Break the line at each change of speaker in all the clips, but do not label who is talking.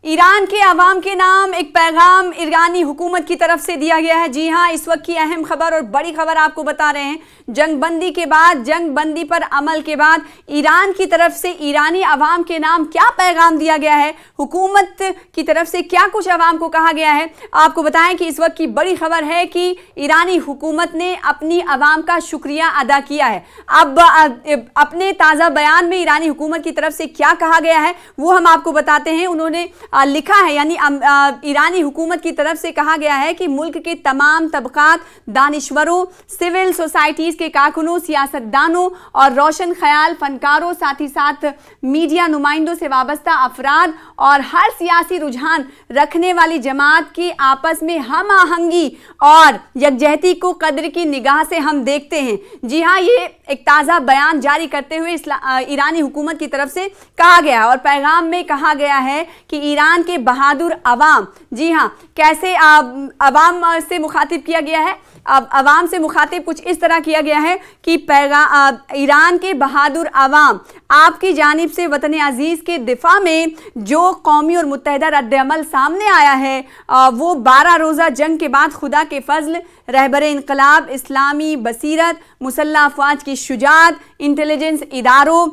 ایران کے عوام کے نام ایک پیغام ایرانی حکومت کی طرف سے دیا گیا ہے۔ جی ہاں، اس وقت کی اہم خبر اور بڑی خبر آپ کو بتا رہے ہیں۔ جنگ بندی کے بعد، جنگ بندی پر عمل کے بعد ایران کی طرف سے ایرانی عوام کے نام کیا پیغام دیا گیا ہے، حکومت کی طرف سے کیا کچھ عوام کو کہا گیا ہے، آپ کو بتائیں کہ اس وقت کی بڑی خبر ہے کہ ایرانی حکومت نے اپنی عوام کا شکریہ ادا کیا ہے۔ اب اپنے تازہ بیان میں ایرانی حکومت کی طرف سے کیا کہا گیا ہے وہ ہم آپ کو بتاتے ہیں۔ انہوں نے لکھا ہے، یعنی ایرانی حکومت کی طرف سے کہا گیا ہے کہ ملک کے تمام طبقات، دانشوروں، سول سوسائٹیز کے کارکنوں، سیاستدانوں اور روشن خیال فنکاروں، ساتھ ہی ساتھ میڈیا نمائندوں سے وابستہ افراد اور ہر سیاسی رجحان رکھنے والی جماعت کی آپس میں ہم آہنگی اور یکجہتی کو قدر کی نگاہ سے ہم دیکھتے ہیں۔ جی ہاں، یہ ایک تازہ بیان جاری کرتے ہوئے ایرانی حکومت کی طرف سے کہا گیا اور پیغام میں کہا گیا ہے کہ ایران کے بہادر عوام، جی ہاں، کیسے عوام سے مخاطب کیا گیا ہے، عوام سے مخاطب کچھ اس طرح کیا گیا ہے کہ ایران کے بہادر عوام، آپ کی جانب سے وطن عزیز کے دفاع میں جو قومی اور متحدہ رد عمل سامنے آیا ہے وہ 12 روزہ جنگ کے بعد خدا کے فضل، رہبر انقلاب، اسلامی بصیرت، مسلح افواج کی شجاعت، انٹیلیجنس اداروں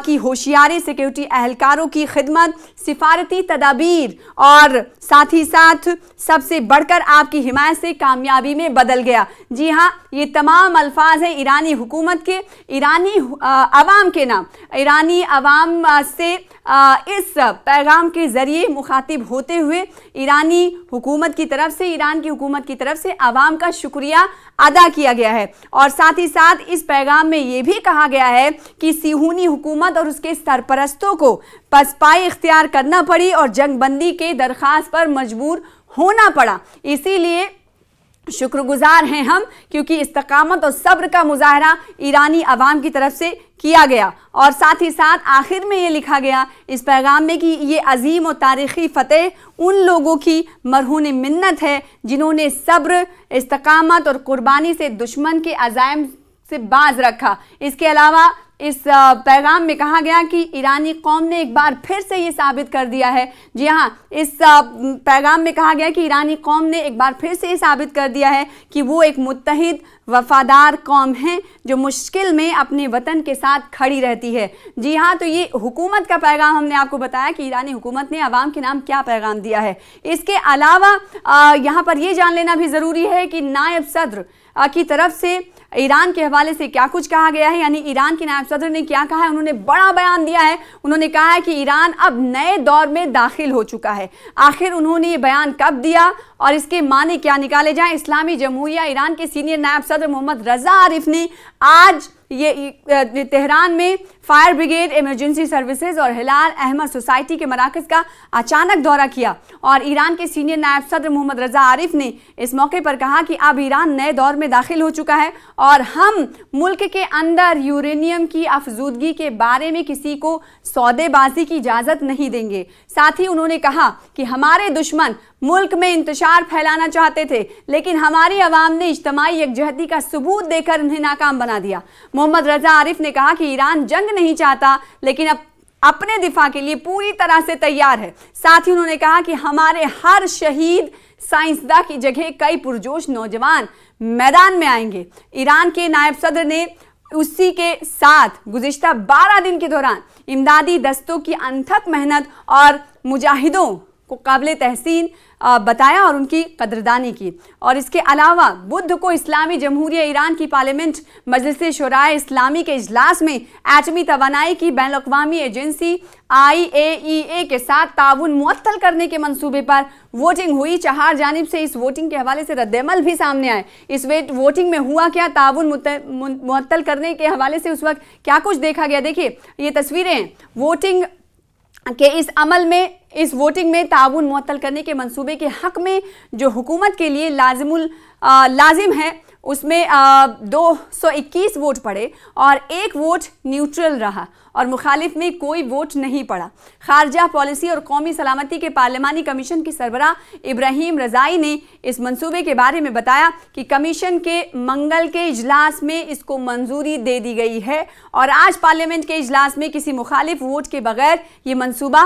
کی ہوشیاری، سیکیورٹی اہلکاروں کی خدمت، سفارتی تدابیر اور ساتھ ہی ساتھ سب سے بڑھ کر آپ کی حمایت سے کامیابی میں بدل گیا۔ جی ہاں، یہ تمام الفاظ ہیں ایرانی حکومت کے، ایرانی عوام کے نام، ایرانی عوام سے اس پیغام کے ذریعے مخاطب ہوتے ہوئے ایرانی حکومت کی طرف سے، ایران کی حکومت کی طرف سے عوام کا شکریہ ادا کیا گیا ہے۔ اور ساتھ ہی ساتھ اس پیغام میں یہ بھی کہا گیا ہے کہ صہیونی حکومت اور اس کے سرپرستوں کو پسپائی اختیار کرنا پڑی اور جنگ بندی کے درخواست پر مجبور ہونا پڑا، اسی لیے شکر گزار ہیں ہم، کیونکہ استقامت اور صبر کا مظاہرہ ایرانی عوام کی طرف سے کیا گیا۔ اور ساتھ ہی ساتھ آخر میں یہ لکھا گیا اس پیغام میں کہ یہ عظیم و تاریخی فتح ان لوگوں کی مرہون منت ہے جنہوں نے صبر، استقامت اور قربانی سے دشمن کے عزائم سے باز رکھا۔ اس کے علاوہ اس پیغام میں کہا گیا کہ ایرانی قوم نے ایک بار پھر سے یہ ثابت کر دیا ہے، جی ہاں، اس پیغام میں کہا گیا کہ ایرانی قوم نے ایک بار پھر سے یہ ثابت کر دیا ہے کہ وہ ایک متحد وفادار قوم ہے جو مشکل میں اپنے وطن کے ساتھ کھڑی رہتی ہے۔ جی ہاں، تو یہ حکومت کا پیغام ہم نے آپ کو بتایا کہ ایرانی حکومت نے عوام کے نام کیا پیغام دیا ہے۔ اس کے علاوہ یہاں پر یہ جان لینا بھی ضروری ہے کہ نائب صدر کی طرف سے ایران کے حوالے سے کیا کچھ کہا گیا ہے، یعنی ایران کے نائب صدر نے کیا کہا ہے، انہوں نے بڑا بیان دیا ہے۔ انہوں نے کہا ہے کہ ایران اب نئے دور میں داخل ہو چکا ہے۔ آخر انہوں نے یہ بیان کب دیا اور اس کے معنی کیا نکالے جائیں؟ اسلامی جمہوریہ ایران کے سینئر نائب صدر محمد رضا عارف نے آج یہ تہران میں فائر بریگیڈ، ایمرجنسی سروسز اور ہلال احمر سوسائٹی کے مراکز کا اچانک دورہ کیا اور ایران کے سینئر نائب صدر محمد رضا عارف نے اس موقع پر کہا کہ اب ایران نئے دور میں داخل ہو چکا ہے اور ہم ملک کے اندر یورینیم کی افزودگی کے بارے میں کسی کو سودے بازی کی اجازت نہیں دیں گے۔ ساتھ ہی انہوں نے کہا کہ ہمارے دشمن ملک میں انتشار پھیلانا چاہتے تھے لیکن ہماری عوام نے اجتماعی یکجہتی کا ثبوت دے کر انہیں ناکام بنا دیا۔ محمد رضا عارف نے کہا کہ ایران جنگ نہیں چاہتا لیکن اب اپنے دفاع کے لیے پوری طرح سے تیار ہے۔ ساتھ ہی انہوں نے کہا کہ ہمارے ہر شہید سائنسداں کی جگہ کئی پرجوش نوجوان میدان میں آئیں گے۔ ایران کے نائب صدر نے اسی کے ساتھ گزشتہ 12 دن کے دوران امدادی دستوں کی انتھک محنت اور مجاہدوں کو قابل تحسین بتایا اور ان کی قدردانی کی۔ اور اس کے علاوہ بدھ کو اسلامی جمہوریہ ایران کی پارلیمنٹ مجلس شورائے اسلامی کے اجلاس میں ایٹمی توانائی کی بین الاقوامی ایجنسی IAEA کے ساتھ تعاون معطل کرنے کے منصوبے پر ووٹنگ ہوئی۔ 4 جانب سے اس ووٹنگ کے حوالے سے رد عمل بھی سامنے آئے۔ اس ووٹنگ میں ہوا کیا، تعاون معطل کرنے کے حوالے سے اس وقت کیا کچھ دیکھا گیا، دیکھیے یہ تصویریں ہیں ووٹنگ کہ اس عمل میں، اس ووٹنگ میں تعاون معطل کرنے کے منصوبے کے حق میں جو حکومت کے لیے لازم ہے اس میں 221 ووٹ پڑے اور 1 ووٹ نیوٹرل رہا اور مخالف میں کوئی ووٹ نہیں پڑا۔ خارجہ پالیسی اور قومی سلامتی کے پارلیمانی کمیشن کی سربراہ ابراہیم رضائی نے اس منصوبے کے بارے میں بتایا کہ کمیشن کے منگل کے اجلاس میں اس کو منظوری دے دی گئی ہے اور آج پارلیمنٹ کے اجلاس میں کسی مخالف ووٹ کے بغیر یہ منصوبہ